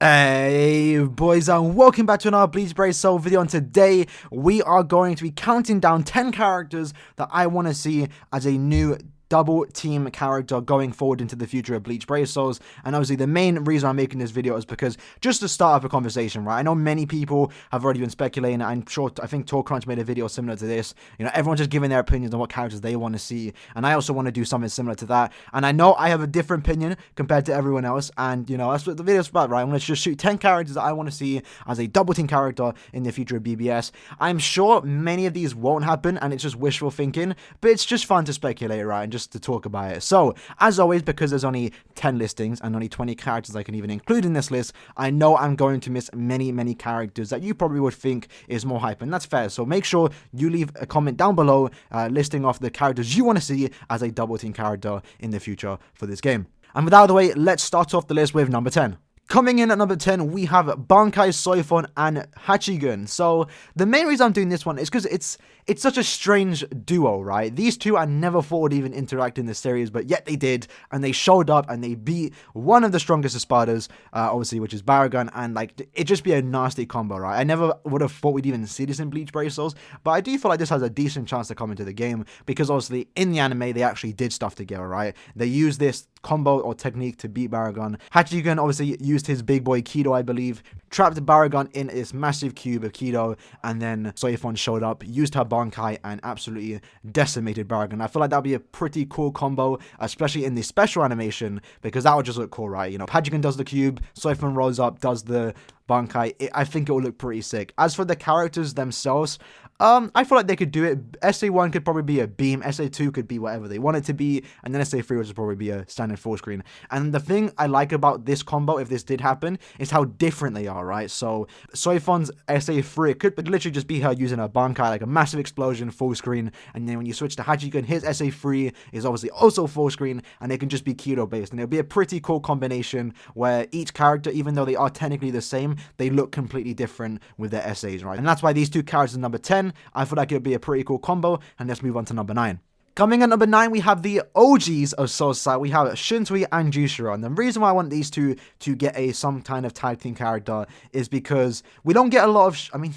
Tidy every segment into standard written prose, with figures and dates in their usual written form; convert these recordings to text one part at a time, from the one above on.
Hey boys, and welcome back to another Bleach Brave Soul video, and today we are going to be counting down 10 characters that I want to see as a new double team character going forward into the future of Bleach Brave Souls. And obviously the main reason I'm making this video is because just to start up a conversation, right? I know many people have already been speculating. I think Talk Crunch made a video similar to this. You know, everyone's just giving their opinions on what characters they want to see, and I also want to do something similar to that. And I know I have a different opinion compared to everyone else, and you know, that's what the video's about, right? I'm going to just shoot 10 characters that I want to see as a double team character in the future of BBS. I'm sure many of these won't happen, and it's just wishful thinking, but it's just fun to speculate, right? And just to talk about it. So, as always, because there's only 10 listings and only 20 characters I can even include in this list, I know I'm going to miss many characters that you probably would think is more hype, and that's fair. So make sure you leave a comment down below listing off the characters you want to see as a double team character in the future for this game. And with that out of the way, let's start off the list with number 10. Coming in at number 10, we have Bankai Soiphon and Hachigun. So, the main reason I'm doing this one is because it's such a strange duo, right? These two I never thought would even interact in this series, but yet they did, and they showed up, and they beat one of the strongest Espadas, obviously, which is Baragon, and, like, it'd just be a nasty combo, right? I never would have thought we'd even see this in Bleach Brave Souls, but I do feel like this has a decent chance to come into the game, because obviously, in the anime, they actually did stuff together, right? They used this combo or technique to beat Baragon. Hachigun obviously used his big boy Kido, I believe, trapped Baragon in this massive cube of Kido, and then Soiphon showed up, used her Bankai, and absolutely decimated Baragon. I feel like that'd be a pretty cool combo, especially in the special animation, because that would just look cool, right? You know, Hachigun does the cube, Soiphon rolls up, does the Bankai. I think it will look pretty sick. As for the characters themselves, I feel like they could do it. SA1 could probably be a beam, SA2 could be whatever they want it to be, and then SA3 would probably be a standard full screen. And the thing I like about this combo, if this did happen, is how different they are, right? So, Soiphon's SA3 could literally just be her using her Bankai, like a massive explosion, full screen, and then when you switch to Hachigun, his SA3 is obviously also full screen, and it can just be Kido based, and it'll be a pretty cool combination where each character, even though they are technically the same, they look completely different with their SAs, right? And that's why these two characters are number 10. I feel like it would be a pretty cool combo, and let's move on to number 9. Coming at number 9, we have the OGs of Soul Society. We have Shinto and Juicer. And the reason why I want these two to get some kind of tag team character is because we don't get a lot of...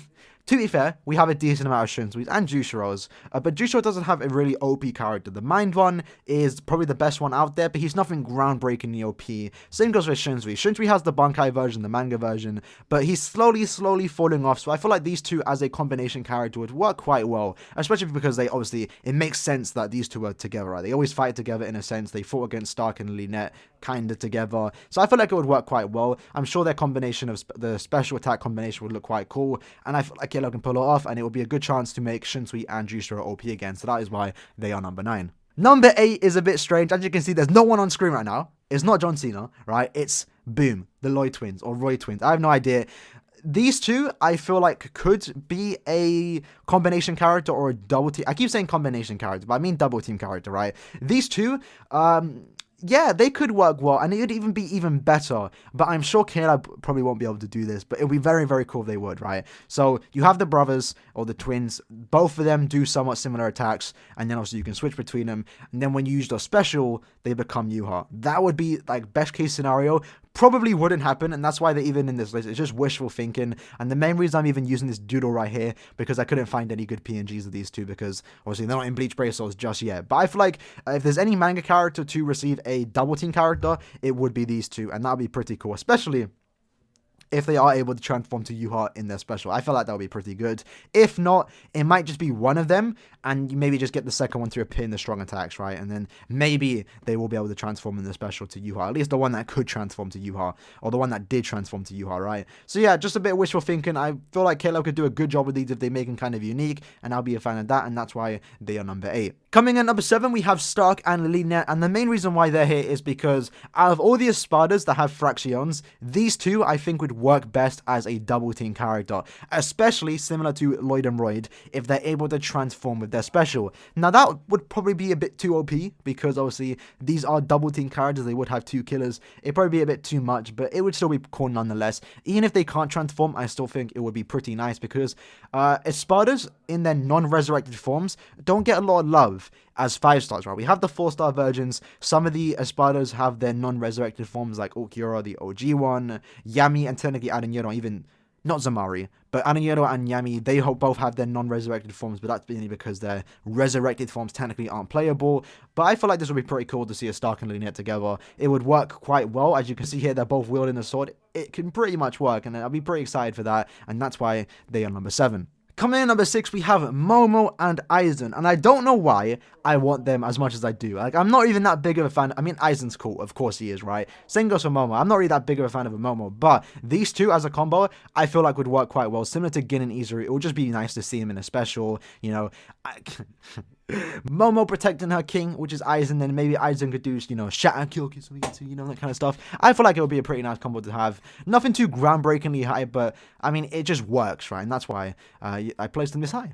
to be fair, we have a decent amount of Shinsuis and Juiceros, but Juicero doesn't have a really OP character. The Mind one is probably the best one out there, but he's nothing groundbreakingly OP. Same goes with Shinsui. Shinsui has the Bankai version, the manga version, but he's slowly falling off, so I feel like these two as a combination character would work quite well, especially because they obviously, it makes sense that these two are together, right? They always fight together in a sense. They fought against Stark and Lynette kind of together, so I feel like it would work quite well. I'm sure their combination of the special attack combination would look quite cool, and I feel like Kilo can pull it off, and it would be a good chance to make Shinsui and Juicer OP again, so that is why they are number 9. Number 8 is a bit strange. As you can see, there's no one on screen right now. It's not John Cena, right? It's Boom, the Lloyd Twins, or Roy Twins. I have no idea. These two, I feel like, could be a combination character or a double team. I keep saying combination character, but I mean double team character, right? These two, yeah, they could work well, and it would even be even better, but I'm sure Caleb probably won't be able to do this, but it would be very cool if they would, right? So, you have the brothers, or the twins, both of them do somewhat similar attacks, and then also you can switch between them, and then when you use the special, they become Yuha. That would be, like, best case scenario. Probably wouldn't happen, and that's why they're even in this list. It's just wishful thinking, and the main reason I'm even using this doodle right here, because I couldn't find any good PNGs of these two, because obviously they're not in Bleach Brave Souls just yet. But I feel like if there's any manga character to receive a double team character, it would be these two, and that would be pretty cool, especially if they are able to transform to Yuha in their special. I feel like that would be pretty good. If not, it might just be one of them, and you maybe just get the second one through a pin, the strong attacks, right? And then maybe they will be able to transform in the special to Yuha. At least the one that could transform to Yuha, or the one that did transform to Yuha, right? So yeah, just a bit of wishful thinking. I feel like Kalo could do a good job with these if they make them kind of unique, and I'll be a fan of that, and that's why they are number 8. Coming in number 7, we have Stark and Lolita, and the main reason why they're here is because out of all the Espadas that have fractions, these two I think would work best as a double team character, especially similar to Lloyd and Royd if they're able to transform with their special. Now that would probably be a bit too OP, because obviously these are double team characters, they would have 2 killers. It'd probably be a bit too much, but it would still be cool nonetheless. Even if they can't transform, I still think it would be pretty nice, because Espadas in their non-resurrected forms don't get a lot of love. as 5-stars, right? We have the 4-star versions. Some of the espadas have their non-resurrected forms, like Ulquiorra, the OG one, Yami, and technically Aaroniero, even not Zamari, but Aaroniero and Yami, they both have their non-resurrected forms, but that's mainly because their resurrected forms technically aren't playable. But I feel like this would be pretty cool to see a Stark and Lynette together. It would work quite well. As you can see here, they're both wielding a sword. It can pretty much work, and I'll be pretty excited for that, and that's why they are number 7. Coming in at number 6, we have Momo and Aizen, and I don't know why I want them as much as I do. Like, I'm not even that big of a fan. I mean, Aizen's cool, of course he is, right? Same goes for Momo. I'm not really that big of a fan of a Momo, but these two as a combo, I feel like would work quite well. Similar to Gin and Izuru, it would just be nice to see him in a special, you know. Momo protecting her king, which is Aizen, then maybe Aizen could do, you know, Shatter Kyoki, you know, that kind of stuff. I feel like it would be a pretty nice combo to have. Nothing too groundbreakingly high, but, I mean, it just works, right? And that's why I placed them this high.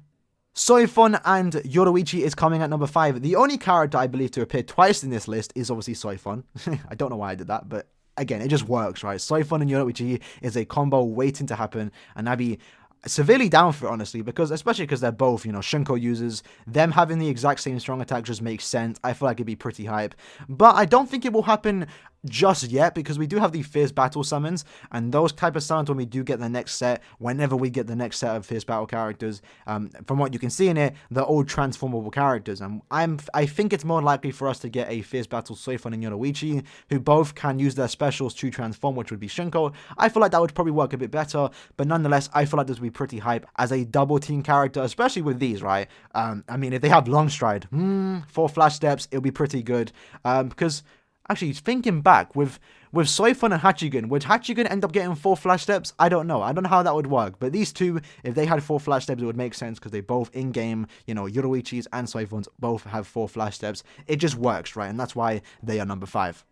Soiphon and Yoruichi is coming at number 5. The only character I believe to appear twice in this list is obviously Soiphon. I don't know why I did that, but again, it just works, right? Soiphon and Yoruichi is a combo waiting to happen, and I'd be severely down for it, honestly, especially because they're both, you know, Shinko users. Them having the exact same strong attack just makes sense. I feel like it'd be pretty hype, but I don't think it will happen just yet, because we do have the fierce battle summons, and those type of summons, when we do get the next set, whenever we get the next set of fierce battle characters, from what you can see in it, they're all transformable characters, and I think it's more likely for us to get a fierce battle Soiphon and Yoruichi, who both can use their specials to transform, which would be Shinko. I feel like that would probably work a bit better, but nonetheless, I feel like this would be pretty hype as a double team character, especially with these, right? I mean, if they have long stride, 4 flash steps, it'll be pretty good, because actually, thinking back, with Soiphon and Hachigen, would Hachigen end up getting 4 flash steps? I don't know. I don't know how that would work. But these two, if they had 4 flash steps, it would make sense, because they both in-game, you know, Yoruichi's and Soiphon's both have 4 flash steps. It just works, right? And that's why they are number 5.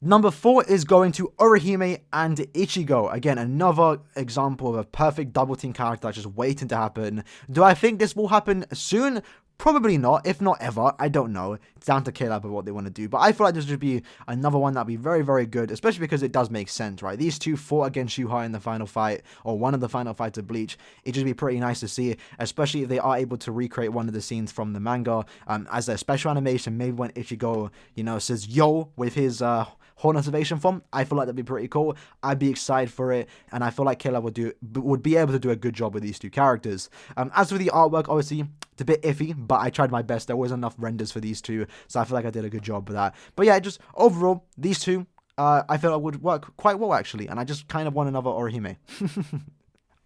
Number 4 is going to Orihime and Ichigo. Again, another example of a perfect double team character that's just waiting to happen. Do I think this will happen soon? Probably not, if not ever. I don't know. It's down to K-Lab of what they want to do. But I feel like this would be another one that'd be very, very good, especially because it does make sense, right? These two fought against Shuhei in the final fight, or one of the final fights of Bleach. It'd just be pretty nice to see, especially if they are able to recreate one of the scenes from the manga as their special animation. Maybe when Ichigo, you know, says yo with his horn activation form. I feel like that'd be pretty cool. I'd be excited for it, and I feel like K-Lab would be able to do a good job with these two characters. As for the artwork, obviously, it's a bit iffy, but I tried my best. There was enough renders for these two, so I feel like I did a good job with that. But yeah, just overall, these two, I feel like would work quite well, actually, and I just kind of want another Orihime.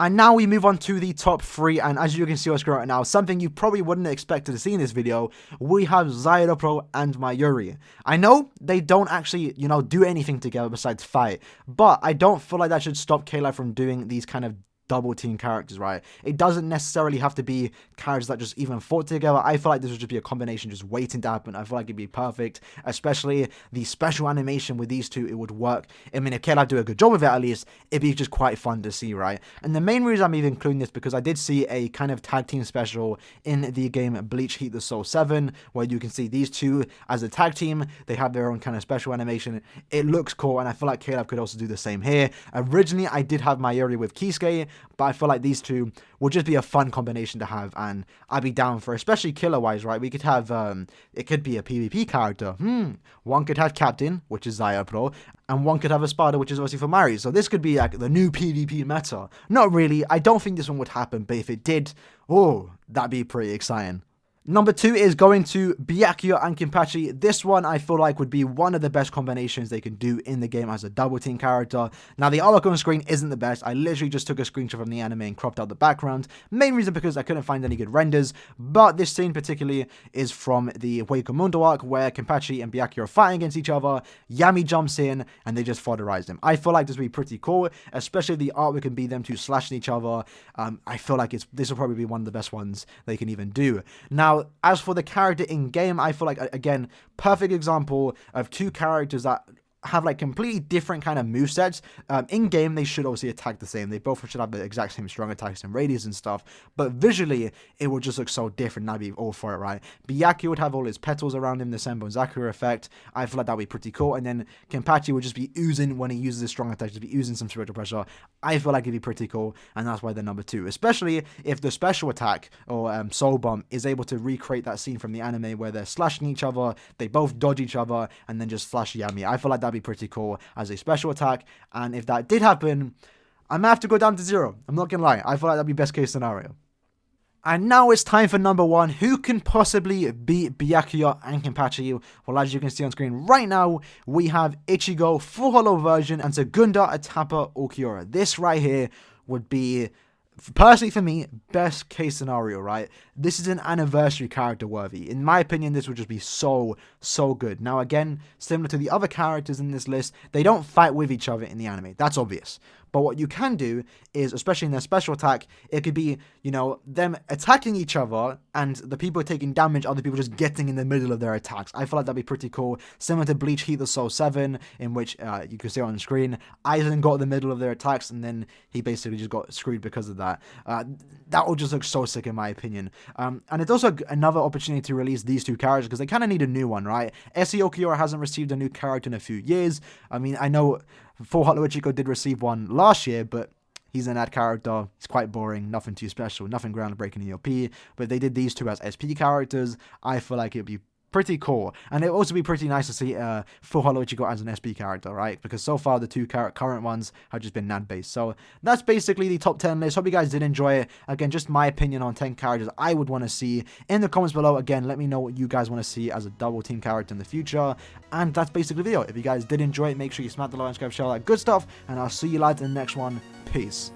And now we move on to the top 3, and as you can see on screen right now, something you probably wouldn't expect to see in this video, we have Zyado Pro and Mayuri. I know they don't actually, you know, do anything together besides fight, but I don't feel like that should stop K-Lab from doing these kind of double team characters, right? It doesn't necessarily have to be characters that just even fought together. I feel like this would just be a combination just waiting to happen. I feel like it'd be perfect, especially the special animation with these two. It would work. I mean, if K-Lab do a good job with it, at least it'd be just quite fun to see, right? And the main reason I'm even including this, because I did see a kind of tag team special in the game Bleach Heat the Soul 7, where you can see these two as a tag team. They have their own kind of special animation. It looks cool, and I feel like K-Lab could also do the same here. Originally, I did have Mayuri with Kisuke, but I feel like these two would just be a fun combination to have, and I'd be down for, especially killer-wise, right? We could have, it could be a PvP character. One could have Captain, which is Zyado Pro, and one could have a Spada, which is obviously for Mari. So this could be like the new PvP meta. Not really. I don't think this one would happen, but if it did, oh, that'd be pretty exciting. Number 2 is going to Biakuyo and Kenpacha. This one I feel like would be one of the best combinations they can do in the game as a double team character. Now the artwork on screen isn't the best. I literally just took a screenshot from the anime and cropped out the background. Main reason because I couldn't find any good renders. But this scene particularly is from the Hueco arc, where Kenpacha and Biakuyo are fighting against each other. Yami jumps in and they just fodderized him. I feel like this would be pretty cool, especially if the artwork can be them two slashing each other. I feel like this will probably be one of the best ones they can even do. Now, as for the character in game, I feel like, again, perfect example of two characters that have like completely different kind of movesets. In game, they should obviously attack the same. They both should have the exact same strong attacks and radius and stuff. But visually, it would just look so different. I'd be all for it, right? Biakuyo would have all his petals around him, the Senbon Zakura effect. I feel like that'd be pretty cool. And then Kenpacha would just be oozing when he uses his strong attack, just be oozing some spiritual pressure. I feel like it'd be pretty cool, and that's why they're number 2. Especially if the special attack or Soul Bomb is able to recreate that scene from the anime where they're slashing each other, they both dodge each other, and then just flash Yami. I feel like that'd be pretty cool as a special attack, and if that did happen, I might have to go down to 0. I'm not gonna lie. I feel like that'd be best case scenario. And now it's time for number 1. Who can possibly beat Biakuyo and Kenpacha? Well, as you can see on screen right now, we have Ichigo, Full Hollow version, and Segunda Etapa Ulquiorra. This right here would be, personally for me, best case scenario, right? This is an anniversary character worthy. In my opinion, this would just be so good. Now again, similar to the other characters in this list, they don't fight with each other in the anime. That's obvious. But what you can do is, especially in their special attack, it could be, you know, them attacking each other and the people taking damage, other people just getting in the middle of their attacks. I feel like that'd be pretty cool. Similar to Bleach Heat the Soul 7, in which you can see on the screen, Aizen got in the middle of their attacks and then he basically just got screwed because of that. That would just look so sick in my opinion. And it's also another opportunity to release these 2 characters because they kind of need a new one, right? SE Ulquiorra hasn't received a new character in a few years. I mean, I know Full Hollow Ichigo did receive one last year, but he's an ad character. He's quite boring, nothing too special, nothing groundbreaking in the OP. But if they did these 2 as SP characters, I feel like it'd be pretty cool. And it would also be pretty nice to see Full Hollow Ichigo as an SP character, right? Because so far the 2 current ones have just been NAD based. So that's basically the top 10 list. Hope you guys did enjoy it. Again, just my opinion on 10 characters I would want to see in the comments below. Again, let me know what you guys want to see as a double team character in the future. And that's basically the video. If you guys did enjoy it, make sure you smack the like and subscribe, share all that good stuff. And I'll see you lads in the next one. Peace.